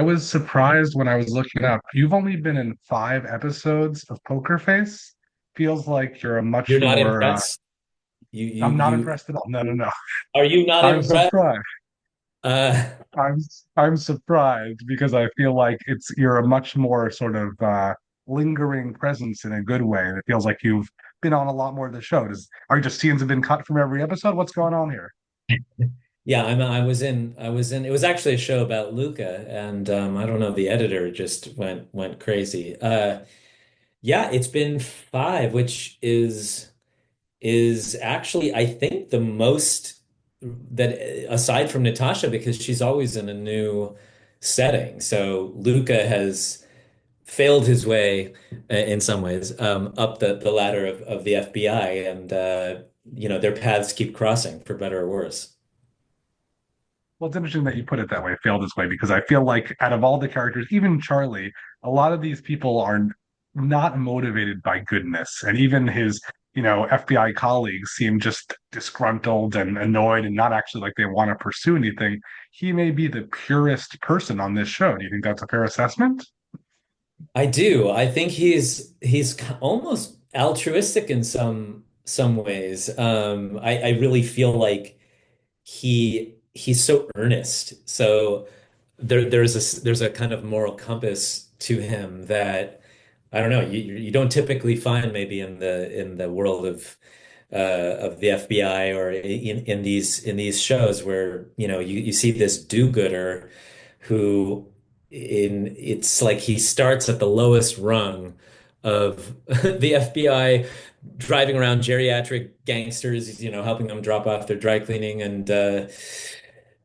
I was surprised when I was looking up. You've only been in 5 episodes of Poker Face. Feels like you're a much You're not more. impressed? You I'm not you impressed at all. No, no, no. are you not I'm impressed? surprised. Uh I'm I'm surprised because I feel like you're a much more sort of lingering presence in a good way. It feels like you've been on a lot more of the show. Are you just scenes have been cut from every episode? What's going on here? yeah, I was in it was actually a show about Luca and I don't know, the editor just went crazy. Yeah, it's been five, which is actually I think the most that aside from Natasha because she's always in a new setting. So Luca has failed his way in some ways up the ladder of the FBI and their paths keep crossing for better or worse. Well, it's interesting that you put it that way, failed this way, because I feel like out of all the characters, even Charlie, a lot of these people are not motivated by goodness. And even his, FBI colleagues seem just disgruntled and annoyed and not actually like they want to pursue anything. He may be the purest person on this show. Do you think that's a fair assessment? I do. I think he's almost altruistic in some ways. I really feel like he's so earnest. So there's a kind of moral compass to him that I don't know. You don't typically find maybe in the world of the FBI or in these shows where you see this do-gooder who it's like he starts at the lowest rung of the FBI driving around geriatric gangsters, helping them drop off their dry cleaning and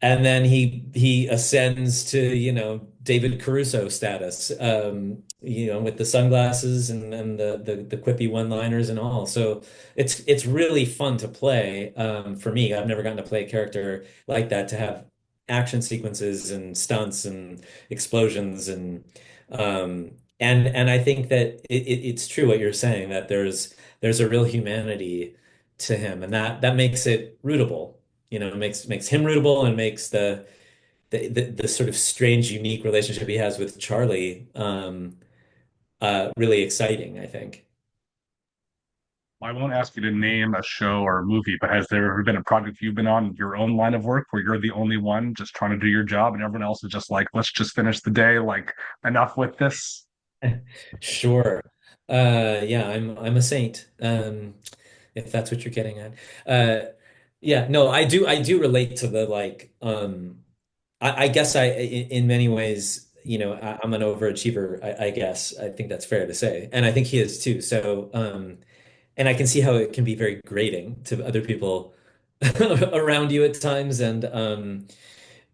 then he ascends to, David Caruso status, with the sunglasses and the quippy one-liners and all. So it's really fun to play for me. I've never gotten to play a character like that to have action sequences and stunts and explosions and I think that it's true what you're saying that there's a real humanity to him and that makes it rootable. Makes him rootable and makes the sort of strange, unique relationship he has with Charlie really exciting, I think. I won't ask you to name a show or a movie, but has there ever been a project you've been on in your own line of work where you're the only one just trying to do your job and everyone else is just like, let's just finish the day, like enough with this? Sure. Yeah, I'm a saint. If that's what you're getting at. Yeah, no, I do relate to the like I guess in many ways, I'm an overachiever, I guess. I think that's fair to say. And I think he is too. So and I can see how it can be very grating to other people around you at times and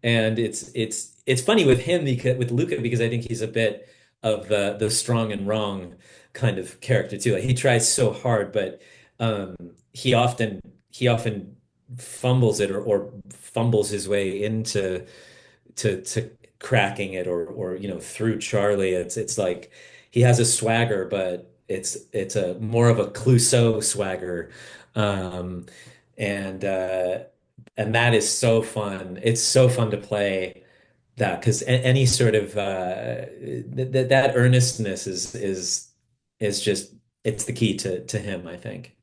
it's funny with him because with Luca because I think he's a bit of the strong and wrong kind of character too. Like he tries so hard, but um, he often fumbles it or fumbles his way into to cracking it or through Charlie. It's like he has a swagger, but it's a more of a Clouseau swagger. Um, and uh and that is so fun. It's so fun to play that because any sort of that earnestness is just it's the key to him, I think.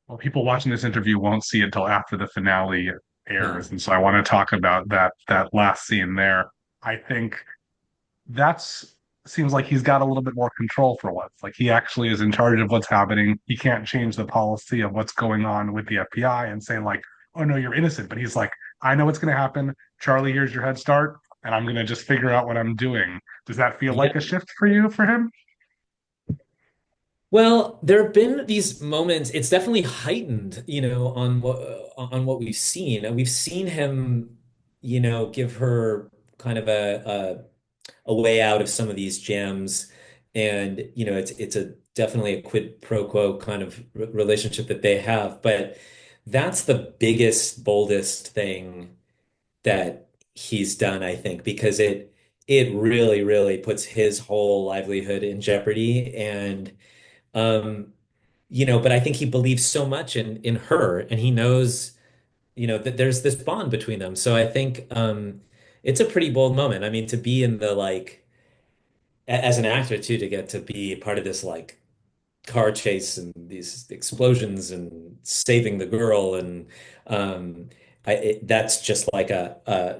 Well, people watching this interview won't see it until after the finale Yeah. airs, and so I want to talk about that last scene there. I think that's seems like he's got a little bit more control for once. Like he actually is in charge of what's happening. He can't change the policy of what's going on with the FBI and say like, "Oh no, you're innocent." But he's like, "I know what's going to happen. Charlie, here's your head start, and I'm going to just figure out what I'm doing." Does that feel like a Yeah. shift for you for him? Well, there have been these moments. It's definitely heightened, on what we've seen. And we've seen him, give her kind of a way out of some of these gems, and it's a definitely a quid pro quo kind of relationship that they have. But that's the biggest, boldest thing that he's done, I think, because it really, really puts his whole livelihood in jeopardy and. Um, but I think he believes so much in her and he knows, that there's this bond between them. So I think it's a pretty bold moment. I mean, to be in the like as an actor too, to get to be part of this like car chase and these explosions and saving the girl and um that's just like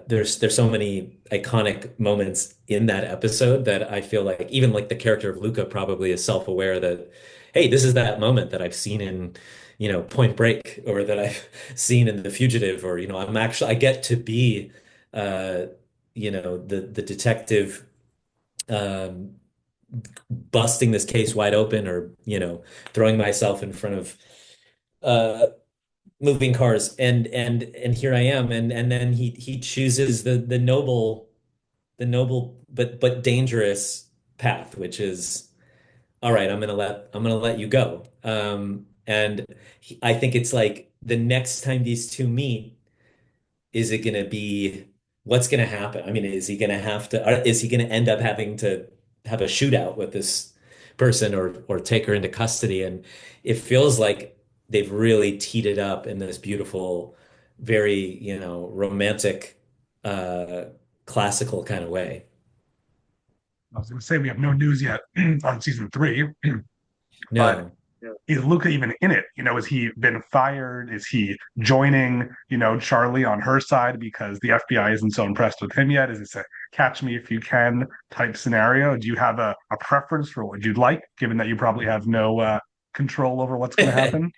there's so many iconic moments in that episode that I feel like even like the character of Luca probably is self-aware that hey, this is that moment that I've seen in Point Break, or that I've seen in The Fugitive, or I get to be uh the detective um busting this case wide open, or throwing myself in front of uh moving cars, and here I am, and then he chooses the noble but dangerous path, which is all right, I'm gonna let you go. And I think it's like the next time these two meet, is it going to be what's going to happen? I mean, is he going to have to, is he going to end up having to have a shootout with this person, or take her into custody? And it feels like they've really teed it up in this beautiful, very, romantic, uh, classical kind of way. I was going to say we have no news yet on season three, but No. is Luca even in it? Has he been fired? Is he joining, Charlie on her side because the FBI isn't so impressed with him yet? Is this a catch me if you can type scenario? Do you have a preference for what you'd like, given that you probably have no control over what's going to happen?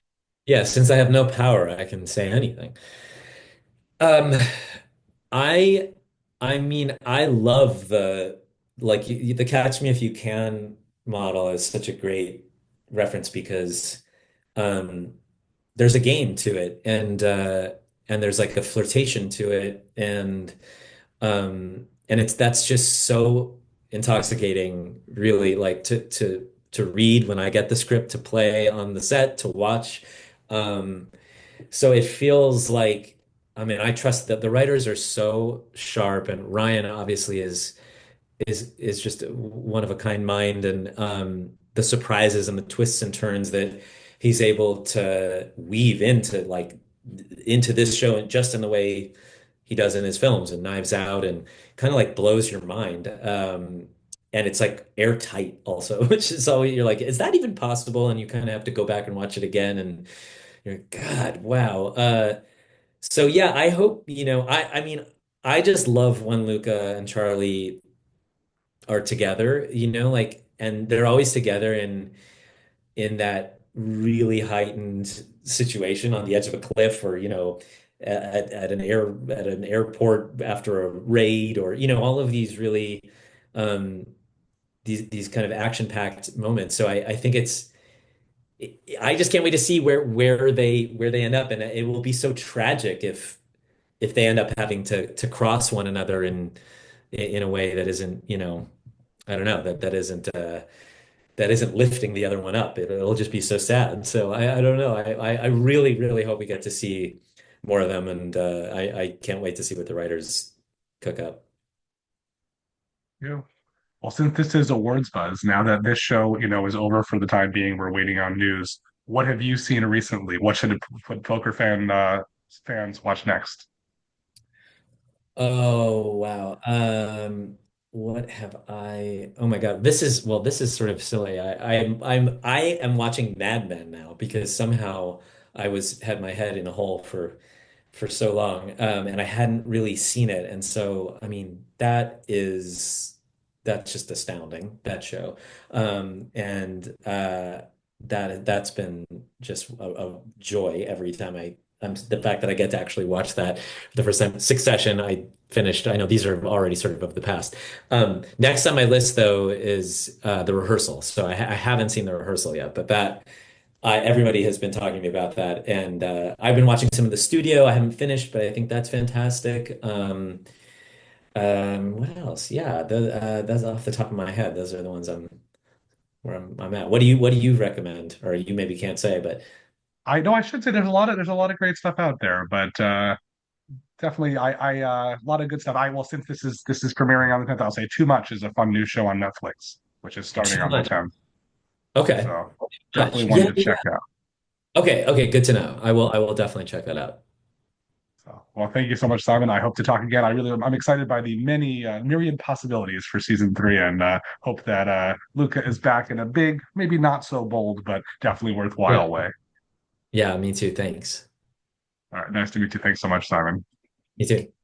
Yeah, since I have no power, I can say anything. Um, I I mean, I love the Catch Me If You Can model is such a great reference, because um there's a game to it, and there's like a flirtation to it, and it's that's just so intoxicating, really, like to read when I get the script, to play on the set, to watch. Um so it feels like, I mean, I trust that the writers are so sharp, and Ryan obviously is just one of a kind mind, and the surprises and the twists and turns that he's able to weave into this show, and just in the way he does in his films and Knives Out, and kind of like blows your mind. And it's like airtight also, which is always, you're like, is that even possible? And you kind of have to go back and watch it again, and you're like, God, wow. So yeah, I hope, I mean, I just love when Luca and Charlie are together, and they're always together in that really heightened situation on the edge of a cliff, or at an airport after a raid, or all of these really um these kind of action-packed moments. So I think I just can't wait to see where they end up, and it will be so tragic if they end up having to cross one another in a way that isn't, I don't know, that isn't lifting the other one up. It'll just be so sad. So I don't know. I really, really hope we get to see more of them, and I can't wait to see what the writers cook up. Yeah. Well, since this is awards buzz, now that this show, is over for the time being, we're waiting on news. What have you seen recently? What should poker fans watch next? Oh wow. What have I? Oh my God. This is sort of silly. I am watching Mad Men now, because somehow I was had my head in a hole for so long, and I hadn't really seen it. And so, I mean, that's just astounding, that show. And that's been just a joy every time the fact that I get to actually watch that for the first time. Succession, I finished. I know these are already sort of the past. Next on my list, though, is The Rehearsal. So I haven't seen The Rehearsal yet, but everybody has been talking to me about that, and I've been watching some of the studio. I haven't finished, but I think that's fantastic. What else? Yeah, that's off the top of my head. Those are the ones I'm at. What do you recommend? Or you maybe can't say, but I know I should say there's a lot of great stuff out there, but definitely a lot of good stuff. I will since this is premiering on the 10th, I'll say Too Much is a fun new show on Netflix, which is starting too on the much. 10th. Okay, So much. definitely one Yeah, to yeah. check out. Okay, okay, good to know. I will definitely check that out. So, well, thank you so much, Simon. I hope to talk again. I'm excited by the many myriad possibilities for season three, and hope that Luca is back in a big, maybe not so bold, but definitely worthwhile Yeah. way. Yeah, me too. Thanks. All right, nice to meet you. Thanks so much, Simon. You too.